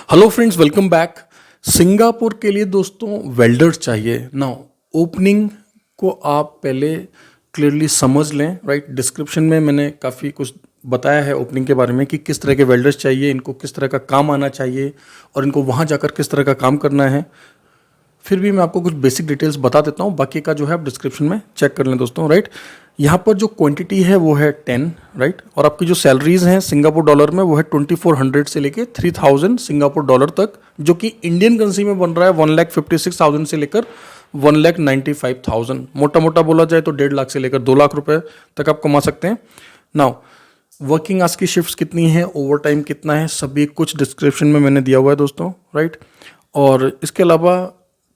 Hello friends, welcome back. Singapore के लिए दोस्तों वेल्डर्स चाहिए ना। ओपनिंग को आप पहले क्लियरली समझ लें, राइट। डिस्क्रिप्शन में मैंने काफ़ी कुछ बताया है ओपनिंग के बारे में कि किस तरह के वेल्डर्स चाहिए, इनको किस तरह का काम आना चाहिए और इनको वहाँ जाकर किस तरह का काम करना है। फिर भी मैं आपको कुछ बेसिक डिटेल्स बता देता हूँ, बाकी का जो है आप डिस्क्रिप्शन में चेक कर लें दोस्तों, राइट। यहाँ पर जो क्वांटिटी है वो है 10, राइट। और आपकी जो सैलरीज हैं सिंगापुर डॉलर में वो है 2400 से लेके 3000 सिंगापुर डॉलर तक, जो कि इंडियन करेंसी में बन रहा है 1,56,000 से लेकर 1,95,000। मोटा मोटा बोला जाए तो 1.5 लाख से लेकर 2 लाख रुपए तक आप कमा सकते हैं। नाउ वर्किंग आवर्स की शिफ्ट्स कितनी है, ओवर टाइम कितना है, सभी कुछ डिस्क्रिप्शन में मैंने दिया हुआ है दोस्तों, राइट। और इसके अलावा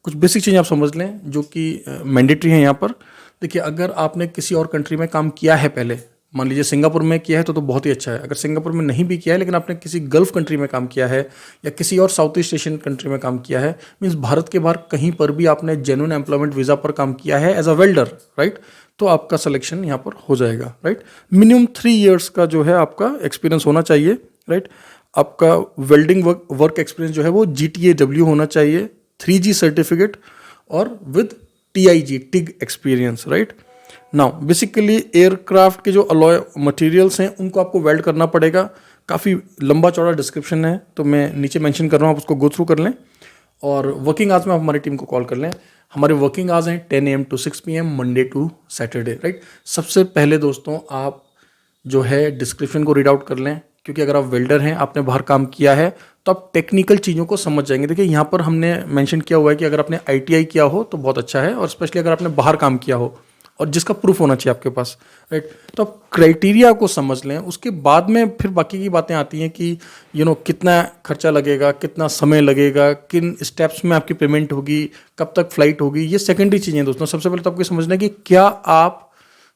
कुछ बेसिक चीज़ें आप समझ लें जो कि मैंडेटरी है यहाँ पर। देखिए, अगर आपने किसी और कंट्री में काम किया है पहले, मान लीजिए सिंगापुर में किया है तो बहुत ही अच्छा है। अगर सिंगापुर में नहीं भी किया है लेकिन आपने किसी गल्फ कंट्री में काम किया है या किसी और साउथ ईस्ट एशियन कंट्री में काम किया है, मीन्स भारत के बाहर कहीं पर भी आपने जेन्युइन एम्प्लॉयमेंट वीज़ा पर काम किया है एज अ वेल्डर, राइट, तो आपका सिलेक्शन यहाँ पर हो जाएगा, राइट। मिनिमम 3 ईयर्स का जो है आपका एक्सपीरियंस होना चाहिए, राइट। आपका वेल्डिंग वर्क एक्सपीरियंस जो है वो GTAW होना चाहिए, 3G सर्टिफिकेट और with TIG TIG experience, right. Now basically aircraft के जो अलॉय मटेरियल्स हैं उनको आपको वेल्ड करना पड़ेगा। काफ़ी लंबा चौड़ा डिस्क्रिप्शन है तो मैं नीचे मेंशन कर रहा हूँ, आप उसको गो थ्रू कर लें। और वर्किंग आवर्स में आप हमारी टीम को कॉल कर लें। हमारे वर्किंग आवर्स हैं 10 AM to 6 PM Monday to Saturday, right. सबसे पहले दोस्तों आप जो है डिस्क्रिप्शन को रीड आउट कर लें, क्योंकि अगर आप वेल्डर हैं, आपने बाहर काम किया है तो आप टेक्निकल चीज़ों को समझ जाएंगे। देखिए, यहाँ पर हमने मेंशन किया हुआ है कि अगर आपने ITI किया हो तो बहुत अच्छा है, और स्पेशली अगर आपने बाहर काम किया हो और जिसका प्रूफ होना चाहिए आपके पास, राइट। तो आप क्राइटेरिया को समझ लें, उसके बाद में फिर बाकी की बातें आती हैं कि कितना खर्चा लगेगा, कितना समय लगेगा, किन स्टेप्स में आपकी पेमेंट होगी, कब तक फ्लाइट होगी, ये सेकेंडरी चीज़ें दोस्तों। सबसे पहले तो आपको समझना है कि क्या आप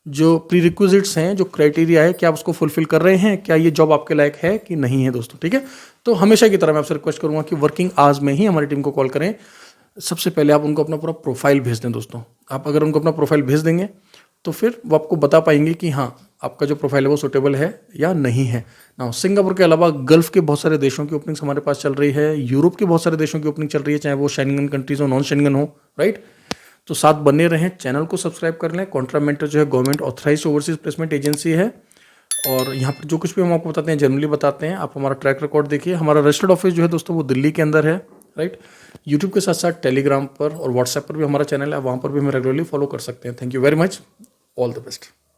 जो प्रीरिक्विजिट्स हैं, जो क्राइटेरिया है, क्या आप उसको फुलफिल कर रहे हैं, क्या ये जॉब आपके लायक है कि नहीं है दोस्तों, ठीक है। तो हमेशा की तरह मैं आपसे रिक्वेस्ट करूंगा कि वर्किंग आवर्स में ही हमारी टीम को कॉल करें। सबसे पहले आप उनको अपना पूरा प्रोफाइल भेज दें दोस्तों। आप अगर उनको अपना प्रोफाइल भेज देंगे तो फिर वो आपको बता पाएंगे कि हाँ, आपका जो प्रोफाइल है वो सुटेबल है या नहीं है। ना सिंगापुर के अलावा गल्फ के बहुत सारे देशों की ओपनिंग्स हमारे पास चल रही है, यूरोप के बहुत सारे देशों की ओपनिंग चल रही है, चाहे वो शेंगन कंट्रीज हो, नॉन शेंगन हो, राइट। तो साथ बने रहें, चैनल को सब्सक्राइब कर लें। कॉन्ट्रामेंटर जो है government authorised overseas placement agency है, और यहाँ पर जो कुछ भी हम आपको बताते हैं जनरली बताते हैं। आप हमारा ट्रैक रिकॉर्ड देखिए। हमारा रजिस्टर्ड ऑफिस जो है दोस्तों वो दिल्ली के अंदर है, राइट। यूट्यूब के साथ साथ टेलीग्राम पर और व्हाट्सएप पर भी हमारा चैनल है, वहाँ पर भी हमें रेगुलरली फॉलो कर सकते हैं। Thank you very much, all the best.